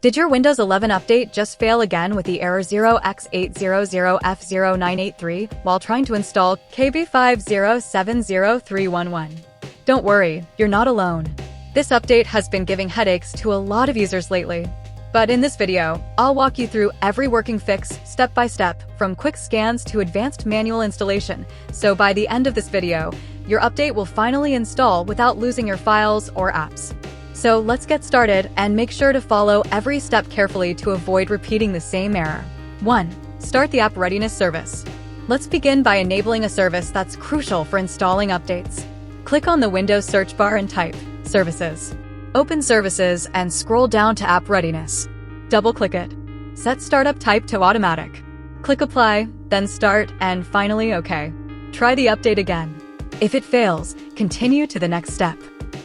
Did your Windows 11 update just fail again with the error 0x800F0983 while trying to install KB5070311? Don't worry, you're not alone. This update has been giving headaches to a lot of users lately. But in this video, I'll walk you through every working fix step by step, from quick scans to advanced manual installation, so by the end of this video, your update will finally install without losing your files or apps. So let's get started and make sure to follow every step carefully to avoid repeating the same error. 1. Start the app Readiness service. Let's begin by enabling a service that's crucial for installing updates. Click on the Windows search bar and type Services. Open Services and scroll down to App Readiness. Double-click it. Set Startup Type to Automatic. Click Apply, then Start, and finally OK. Try the update again. If it fails, continue to the next step.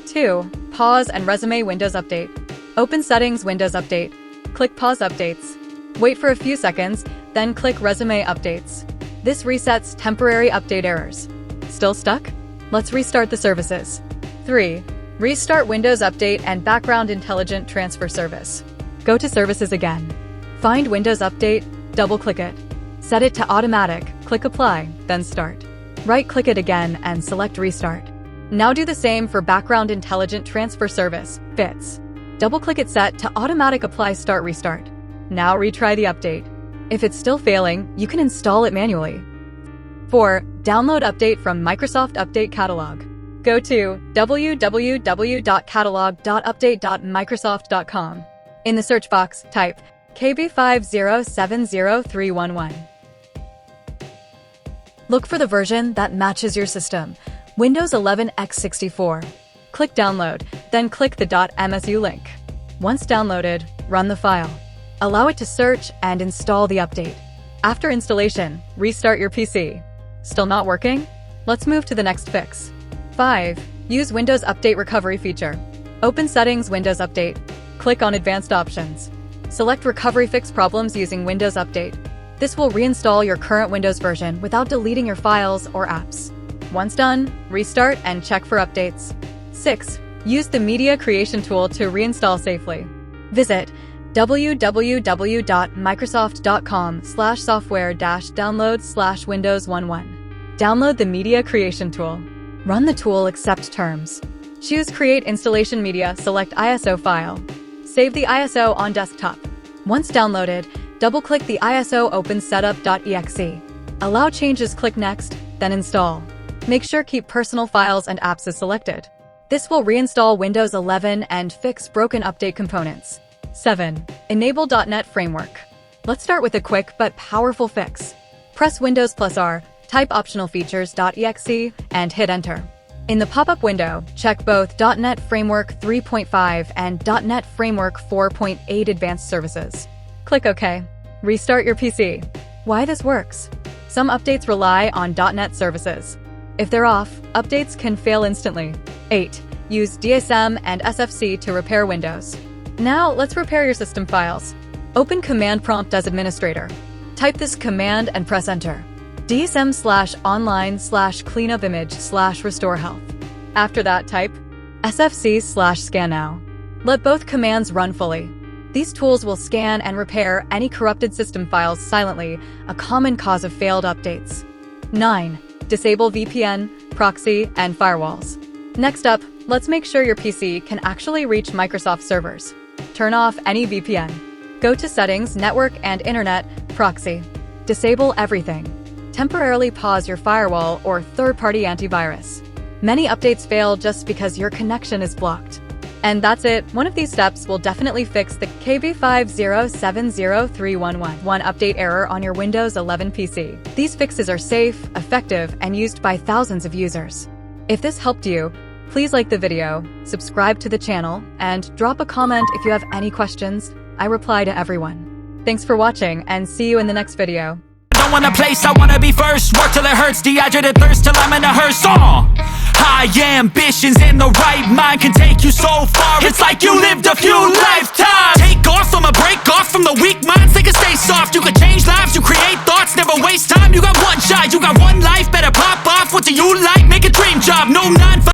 2. Pause and resume Windows Update. Open Settings Windows Update. Click Pause Updates. Wait for a few seconds, then click Resume Updates. This resets temporary update errors. Still stuck? Let's restart the services. 3. Restart Windows Update and Background Intelligent Transfer Service. Go to Services again. Find Windows Update, double-click it. Set it to Automatic, click Apply, then Start. Right-click it again and select Restart. Now do the same for Background Intelligent Transfer Service, FITS. Double-click it set to Automatic Apply Start Restart. Now retry the update. If it's still failing, you can install it manually. 4. Download Update from Microsoft Update Catalog. Go to www.catalog.update.microsoft.com. In the search box, type KB5070311. Look for the version that matches your system, Windows 11 x64. Click Download, then click the .msu link. Once downloaded, run the file. Allow it to search and install the update. After installation, restart your PC. Still not working? Let's move to the next fix. 5. Use Windows Update Recovery feature. Open Settings Windows Update. Click on Advanced Options. Select Recovery Fix Problems using Windows Update. This will reinstall your current Windows version without deleting your files or apps. Once done, restart and check for updates. 6. Use the Media Creation tool to reinstall safely. Visit www.microsoft.com/software-download/Windows11. Download the Media Creation tool. Run the tool, accept terms. Choose Create Installation Media, select ISO file. Save the ISO on desktop. Once downloaded, double-click the ISO open setup.exe. Allow changes, click Next, then Install. Make sure keep personal files and apps as selected. This will reinstall Windows 11 and fix broken update components. 7. Enable .NET Framework. Let's start with a quick but powerful fix. Press Windows+R, type optional features.exe, and hit Enter. In the pop-up window, check both .NET Framework 3.5 and .NET Framework 4.8 Advanced Services. Click OK. Restart your PC. Why this works? Some updates rely on .NET services. If they're off, updates can fail instantly. 8. Use DISM and SFC to repair Windows. Now, let's repair your system files. Open Command Prompt as administrator. Type this command and press Enter. DISM/online/cleanupimage/restore health. After that, type SFC/scannow. Let both commands run fully. These tools will scan and repair any corrupted system files silently, a common cause of failed updates. 9. Disable VPN, proxy, and firewalls. Next up, let's make sure your PC can actually reach Microsoft servers. Turn off any VPN. Go to Settings, Network and Internet, Proxy. Disable everything. Temporarily pause your firewall or third-party antivirus. Many updates fail just because your connection is blocked. And that's it. One of these steps will definitely fix the KB5070311 update error on your Windows 11 PC. These fixes are safe, effective, and used by thousands of users. If this helped you, please like the video, subscribe to the channel, and drop a comment if you have any questions. I reply to everyone. Thanks for watching, and see you in the next video. I want a place, I wanna be first. Work till it hurts, dehydrated thirst till I'm in a hearse. High ambitions and the right mind can take you so far. It's like you lived a few lifetimes. Take off, I'ma break off from the weak minds. They can stay soft, you can change lives, you create thoughts. Never waste time, you got one shot, you got one life. Better pop off, what do you like? Make a dream job, no 9-5.